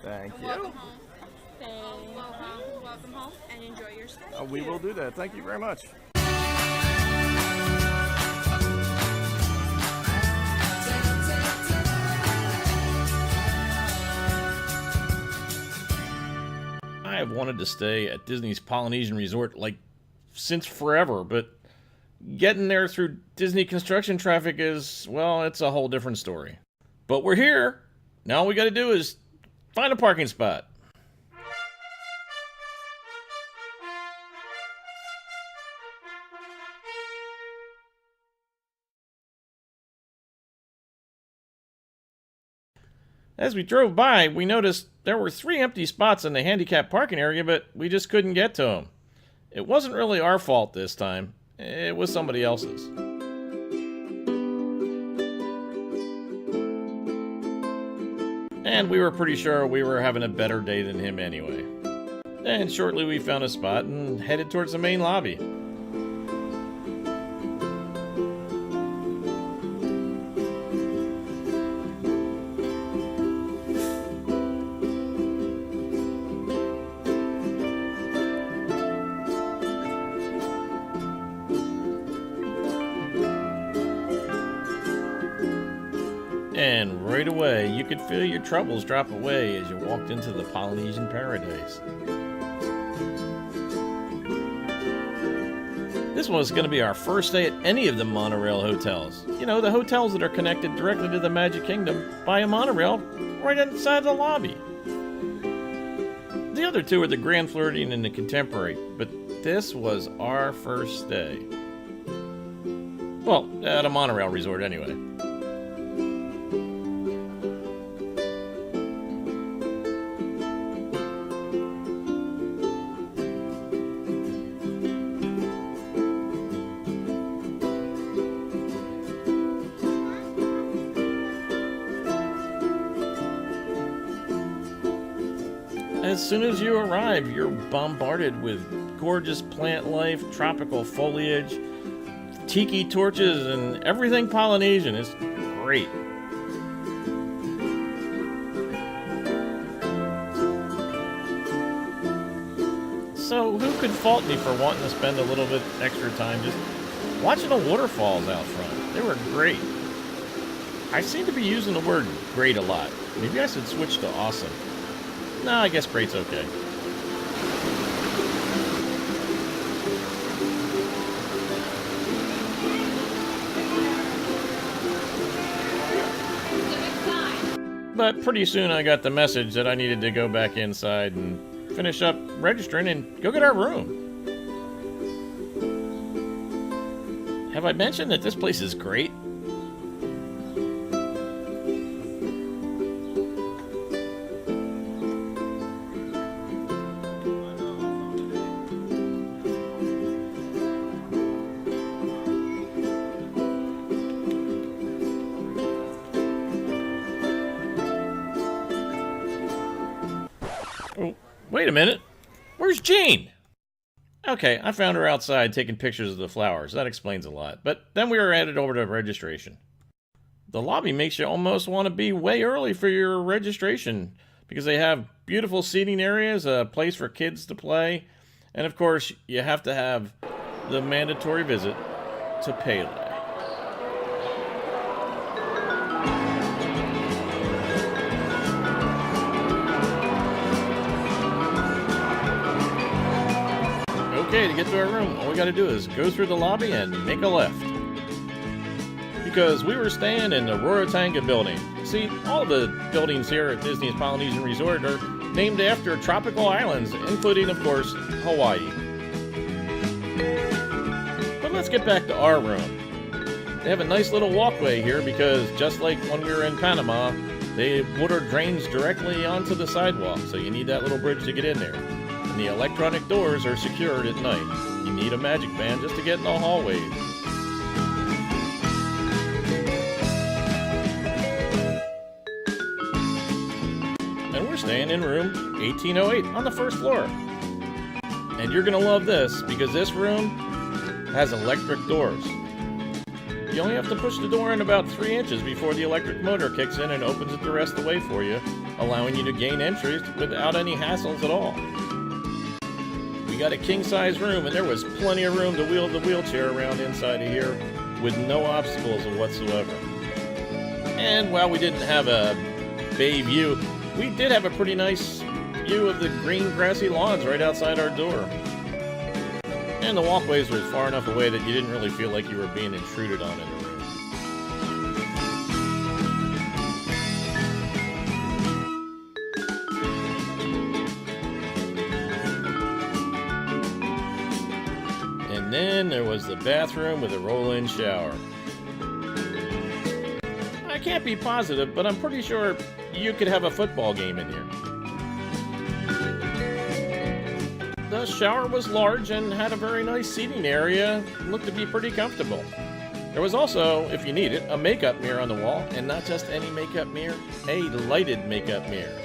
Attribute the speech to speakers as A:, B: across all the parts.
A: Thank you.
B: Welcome home. Welcome home and enjoy your stay.
A: We will do that. Thank you very much. I have wanted to stay at Disney's Polynesian Resort since forever, but getting there through Disney construction traffic is, well, it's a whole different story. But we're here. Now all we got to do is find a parking spot. As we drove by, we noticed there were 3 empty spots in the handicap parking area, but we just couldn't get to them. It wasn't really our fault this time. It was somebody else's. And we were pretty sure we were having a better day than him anyway. And shortly we found a spot and headed towards the main lobby. And right away, you could feel your troubles drop away as you walked into the Polynesian paradise. This was going to be our first stay at any of the monorail hotels. You know, the hotels that are connected directly to the Magic Kingdom by a monorail right inside the lobby. The other 2 are the Grand Floridian and the Contemporary, but this was our first stay. Well, at a monorail resort anyway. As soon as you arrive, you're bombarded with gorgeous plant life, tropical foliage, tiki torches, and everything Polynesian. It's great. So who could fault me for wanting to spend a little bit extra time just watching the waterfalls out front? They were great. I seem to be using the word great a lot. Maybe I should switch to awesome. No, I guess great's okay. But pretty soon I got the message that I needed to go back inside and finish up registering and go get our room. Have I mentioned that this place is great? Oh, wait a minute. Where's Jane? Okay, I found her outside taking pictures of the flowers. That explains a lot. But then we were headed over to registration. The lobby makes you almost want to be way early for your registration because they have beautiful seating areas, a place for kids to play, and of course, you have to have the mandatory visit to Pele. Okay, to get to our room, all we got to do is go through the lobby and make a left. Because we were staying in the Tonga building. See, all the buildings here at Disney's Polynesian Resort are named after tropical islands, including, of course, Hawaii. But let's get back to our room. They have a nice little walkway here because, just like when we were in Panama, the water drains directly onto the sidewalk, so you need that little bridge to get in there. And the electronic doors are secured at night. You need a magic band just to get in the hallways. And we're staying in room 1808 on the first floor. And you're going to love this because this room has electric doors. You only have to push the door in about 3 inches before the electric motor kicks in and opens it the rest of the way for you, allowing you to gain entry without any hassles at all. We got a king-size room, and there was plenty of room to wheel the wheelchair around inside of here with no obstacles whatsoever. And while we didn't have a bay view, we did have a pretty nice view of the green grassy lawns right outside our door. And the walkways were far enough away that you didn't really feel like you were being intruded on in the room. And then there was the bathroom with a roll-in shower. I can't be positive, but I'm pretty sure you could have a football game in here. The shower was large and had a very nice seating area. Looked to be pretty comfortable. There was also, if you need it, a makeup mirror on the wall, and not just any makeup mirror, a lighted makeup mirror.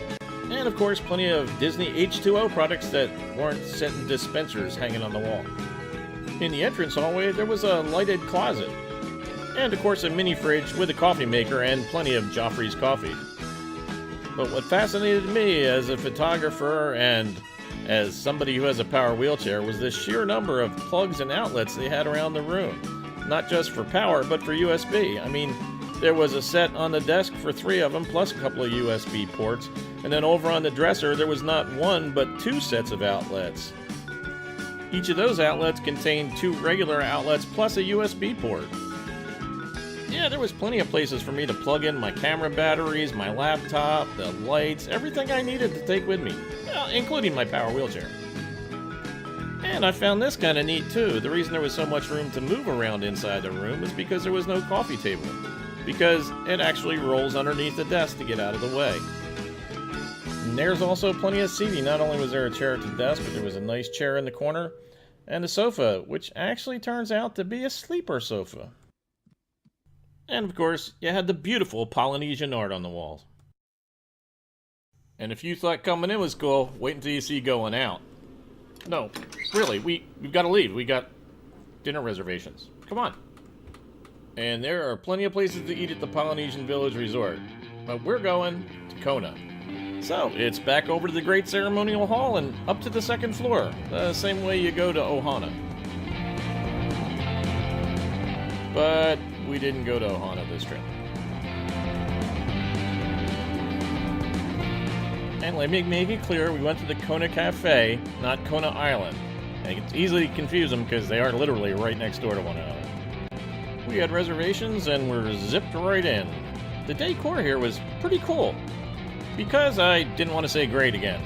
A: And of course, plenty of Disney H2O products that weren't set in dispensers hanging on the wall. In the entrance hallway, there was a lighted closet. And of course, a mini fridge with a coffee maker and plenty of Joffrey's coffee. But what fascinated me as a photographer and as somebody who has a power wheelchair was the sheer number of plugs and outlets they had around the room. Not just for power, but for USB. I mean, there was a set on the desk for 3 of them, plus a couple of USB ports. And then over on the dresser, there was not 1, but 2 sets of outlets. Each of those outlets contained 2 regular outlets, plus a USB port. Yeah, there was plenty of places for me to plug in my camera batteries, my laptop, the lights, everything I needed to take with me, including my power wheelchair. And I found this kind of neat too. The reason there was so much room to move around inside the room is because there was no coffee table, because it actually rolls underneath the desk to get out of the way. And there's also plenty of seating. Not only was there a chair at the desk, but there was a nice chair in the corner, and a sofa, which actually turns out to be a sleeper sofa. And of course, you had the beautiful Polynesian art on the walls. And if you thought coming in was cool, wait until you see going out. No, really, we've got to leave. We got dinner reservations. Come on. And there are plenty of places to eat at the Polynesian Village Resort. But we're going to Kona. So, it's back over to the Great Ceremonial Hall and up to the 2nd floor. The same way you go to Ohana. But we didn't go to Ohana this trip. And let me make it clear, we went to the Kona Cafe, not Kona Island. And it's easy to confuse them because they are literally right next door to one another. We had reservations and we're zipped right in. The decor here was pretty cool, because I didn't want to say great again.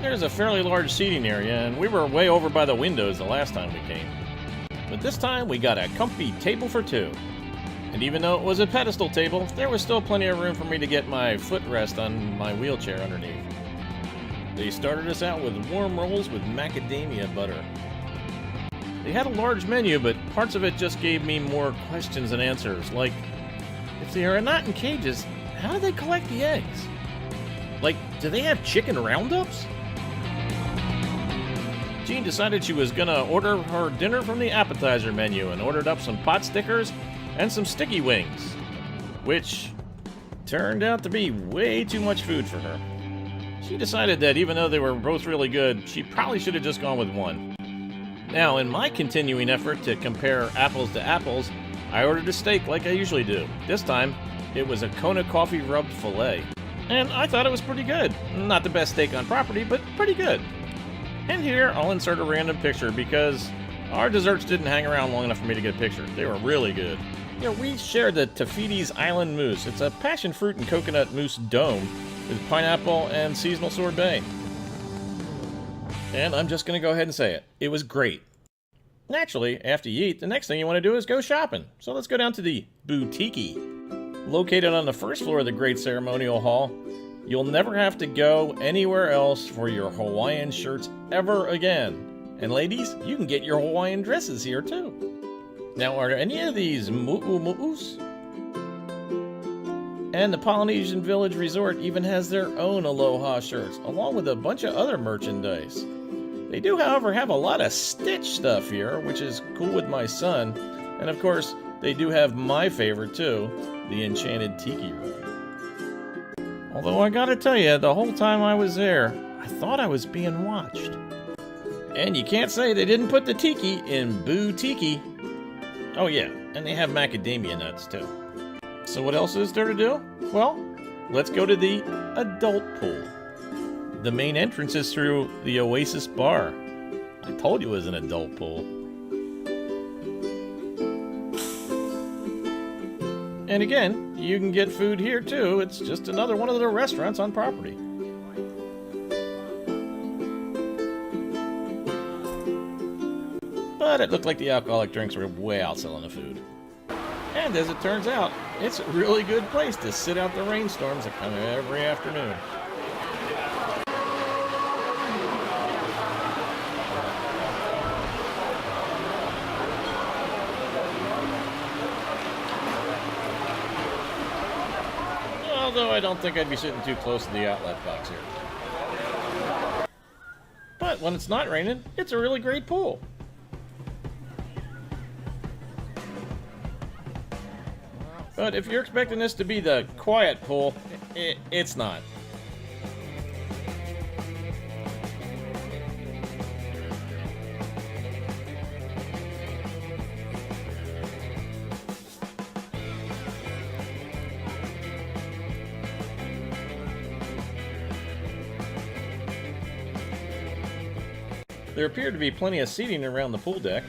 A: There's a fairly large seating area, and we were way over by the windows the last time we came. But this time we got a comfy table for 2. And even though it was a pedestal table, there was still plenty of room for me to get my footrest on my wheelchair underneath. They started us out with warm rolls with macadamia butter. They had a large menu, but parts of it just gave me more questions than answers, like, if they are not in cages, how do they collect the eggs? Like, do they have chicken roundups? Jean decided she was gonna order her dinner from the appetizer menu and ordered up some pot stickers and some sticky wings, which turned out to be way too much food for her. She decided that even though they were both really good, she probably should have just gone with one. Now, in my continuing effort to compare apples to apples, I ordered a steak like I usually do. This time, it was a Kona coffee rubbed filet. And I thought it was pretty good. Not the best steak on property, but pretty good. And here, I'll insert a random picture because our desserts didn't hang around long enough for me to get a picture. They were really good. You know, we shared the Tafiti's Island Mousse. It's a passion fruit and coconut mousse dome with pineapple and seasonal sorbet. And I'm just going to go ahead and say it. It was great. Naturally, after you eat, the next thing you want to do is go shopping. So let's go down to the Boutique. Located on the 1st floor of the Great Ceremonial Hall, you'll never have to go anywhere else for your Hawaiian shirts ever again. And ladies, you can get your Hawaiian dresses here too. Now, are any of these mu'us? And the Polynesian Village Resort even has their own Aloha shirts, along with a bunch of other merchandise. They do, however, have a lot of Stitch stuff here, which is cool with my son. And of course, they do have my favorite too, the Enchanted Tiki Room. Although I gotta tell you, the whole time I was there, I thought I was being watched. And you can't say they didn't put the tiki in Boo Tiki. Oh yeah, and they have macadamia nuts too. So what else is there to do? Well, let's go to the adult pool. The main entrance is through the Oasis Bar. I told you it was an adult pool. And again, you can get food here too. It's just another one of the restaurants on property. But it looked like the alcoholic drinks were way outselling the food. And as it turns out, it's a really good place to sit out the rainstorms that come every afternoon. Although I don't think I'd be sitting too close to the outlet box here. But when it's not raining, it's a really great pool. But if you're expecting this to be the quiet pool, it's not. There appeared to be plenty of seating around the pool deck.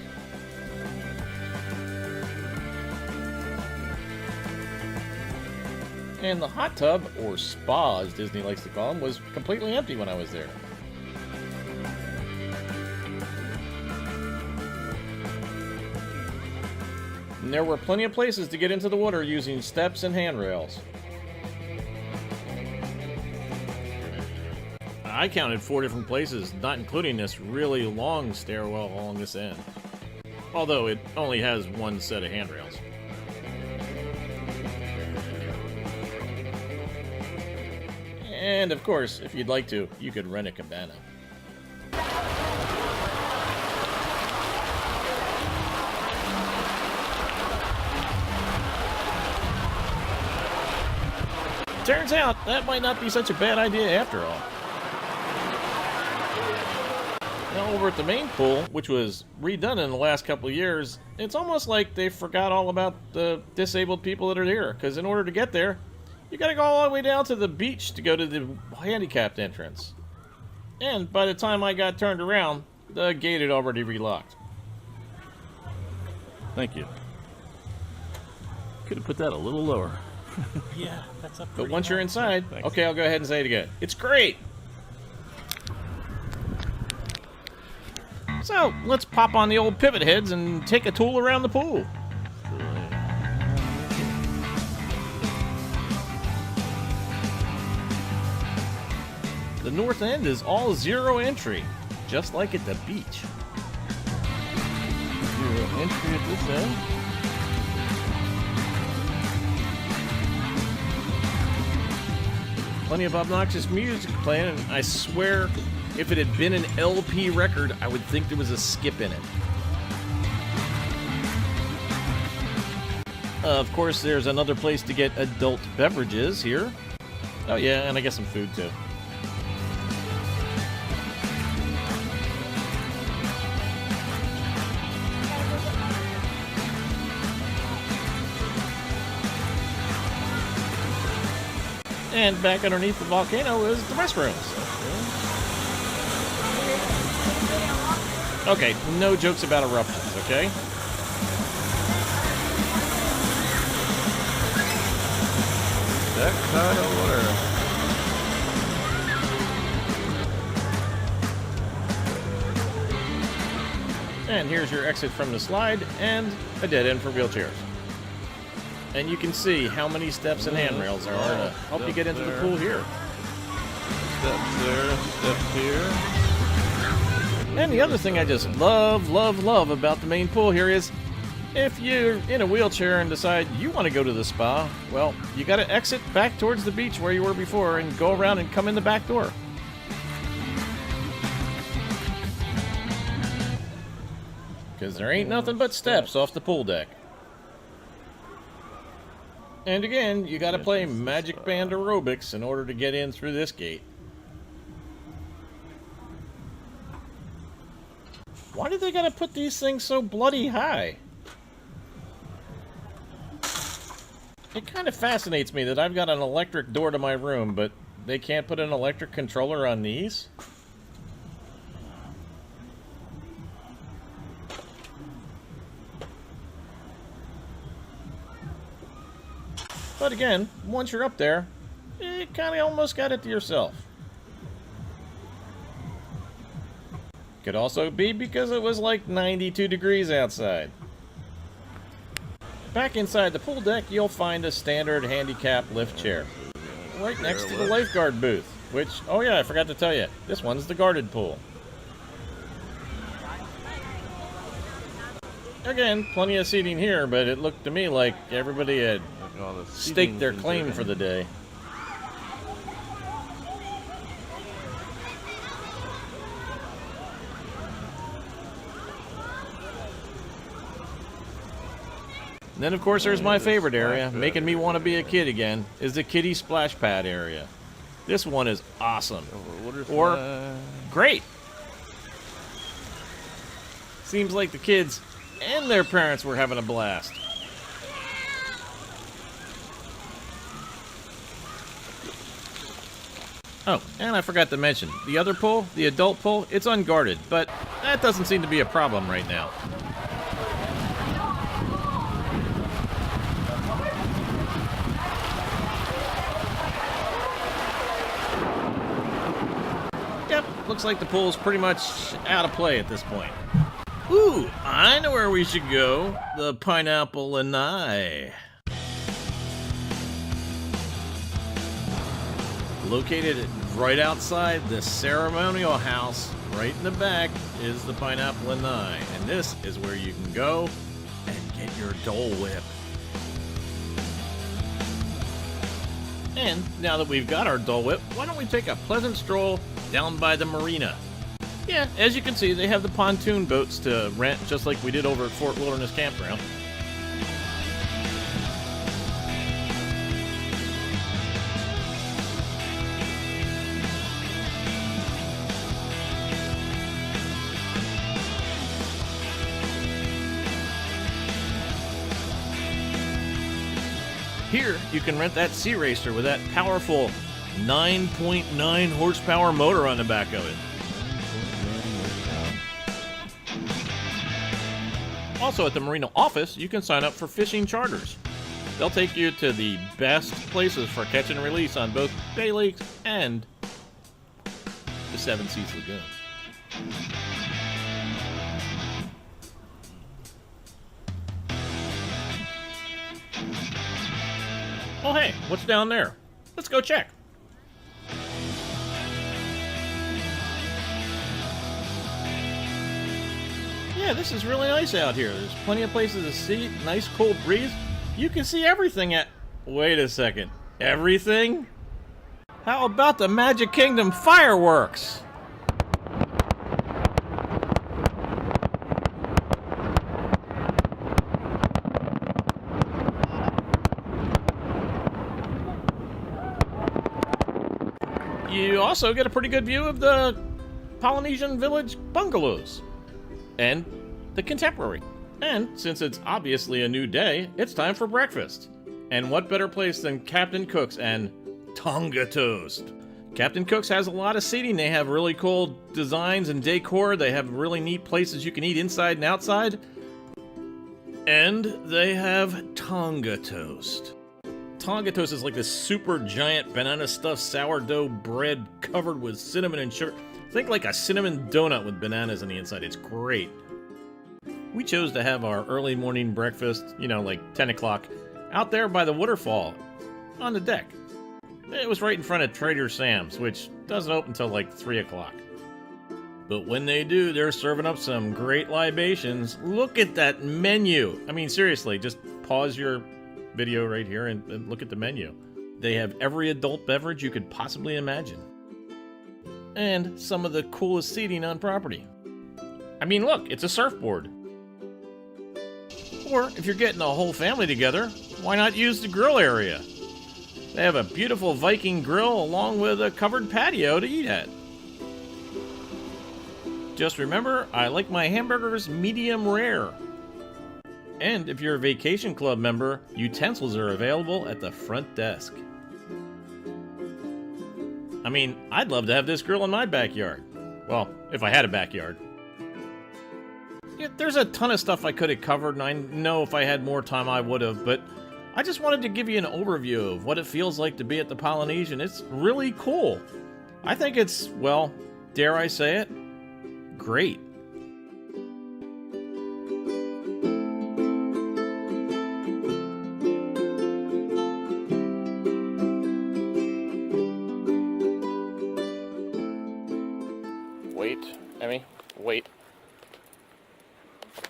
A: And the hot tub, or spa as Disney likes to call them, was completely empty when I was there. And there were plenty of places to get into the water using steps and handrails. I counted 4 different places, not including this really long stairwell along this end. Although it only has one set of handrails. And of course, if you'd like to, you could rent a cabana. Turns out, that might not be such a bad idea after all. Now over at the main pool, which was redone in the last couple of years, it's almost like they forgot all about the disabled people that are here, because in order to get there, you gotta go all the way down to the beach to go to the handicapped entrance. And by the time I got turned around, the gate had already relocked. Thank you. Could have put that a little lower.
B: Yeah, that's up.
A: But once you're inside, okay, I'll go ahead and say it again. It's great! So, let's pop on the old pivot heads and take a tool around the pool. The north end is all zero entry, just like at the beach. Zero entry at this end. Plenty of obnoxious music playing, and I swear, if it had been an LP record, I would think there was a skip in it. Of course, there's another place to get adult beverages here. Oh yeah, and I guess some food too. And back underneath the volcano is the restrooms. Okay, no jokes about eruptions, okay? That kind of water. And here's your exit from the slide, and a dead end for wheelchairs. And you can see how many steps and handrails there are to help you get into the pool here. Steps there, steps here. And the other thing I just love about the main pool here is, if you're in a wheelchair and decide you want to go to the spa, well, you got to exit back towards the beach where you were before and go around and come in the back door. Because there ain't nothing but steps off the pool deck. And again, you gotta play Magic Band aerobics in order to get in through this gate. Why do they gotta put these things so bloody high? It kind of fascinates me that I've got an electric door to my room, but they can't put an electric controller on these? But again, once you're up there, you kind of almost got it to yourself. Could also be because it was like 92 degrees outside. Back inside the pool deck, you'll find a standard handicap lift chair, right next to the lifeguard booth, which, oh yeah, I forgot to tell you, this one's the guarded pool. Again, plenty of seating here, but it looked to me like everybody had staked their claim for the day. And then, of course, there's my favorite area, making me want to be a kid again, is the kiddie splash pad area. This one is awesome. Or great. Seems like the kids and their parents were having a blast. Oh, and I forgot to mention, the other pool, the adult pool, it's unguarded, but that doesn't seem to be a problem right now. Yep, looks like the pool's pretty much out of play at this point. Ooh, I know where we should go. The Pineapple Lanai. Located right outside the ceremonial house, right in the back, is the Pineapple Lanai. And this is where you can go and get your Dole Whip. And now that we've got our Dole Whip, why don't we take a pleasant stroll down by the marina? Yeah, as you can see, they have the pontoon boats to rent, just like we did over at Fort Wilderness Campground. Here, you can rent that Sea Racer with that powerful 9.9 horsepower motor on the back of it. Also, at the marina office, you can sign up for fishing charters. They'll take you to the best places for catch and release on both Bay Lakes and the Seven Seas Lagoon. Oh hey, what's down there? Let's go check. Yeah, this is really nice out here. There's plenty of places to see, nice cool breeze. You can see everything at... Wait a second. Everything? How about the Magic Kingdom fireworks? You also get a pretty good view of the Polynesian village bungalows and the Contemporary. And since it's obviously a new day, it's time for breakfast. And what better place than Captain Cook's and Tonga Toast? Captain Cook's has a lot of seating. They have really cool designs and decor. They have really neat places you can eat inside and outside. And they have Tonga Toast. Tonga Toast is like this super giant banana stuffed sourdough bread covered with cinnamon and sugar. Think like a cinnamon donut with bananas on the inside. It's great. We chose to have our early morning breakfast, like 10 o'clock, out there by the waterfall on the deck. It was right in front of Trader Sam's, which doesn't open until like 3 o'clock. But when they do, they're serving up some great libations. Look at that menu. I mean, seriously, just pause your video right here and look at the menu. They have every adult beverage you could possibly imagine. And some of the coolest seating on property. I mean, look, it's a surfboard. Or if you're getting a whole family together, why not use the grill area? They have a beautiful Viking grill along with a covered patio to eat at. Just remember, I like my hamburgers medium rare. And if you're a vacation club member, utensils are available at the front desk. I mean, I'd love to have this grill in my backyard. Well, if I had a backyard. Yeah, there's a ton of stuff I could have covered, and I know if I had more time I would have, but I just wanted to give you an overview of what it feels like to be at the Polynesian. It's really cool. I think it's, well, dare I say it, great. Wait, Emmy, wait.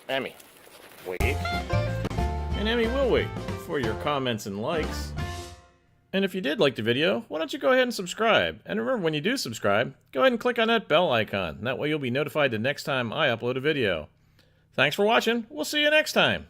A: Emmy, wait. And Emmy will wait for your comments and likes. And if you did like the video, why don't you go ahead and subscribe? And remember, when you do subscribe, go ahead and click on that bell icon. That way you'll be notified the next time I upload a video. Thanks for watching. We'll see you next time.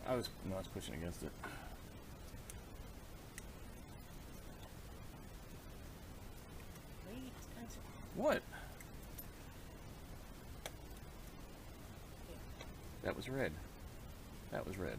A: I was pushing against it. What? That was red. That was red.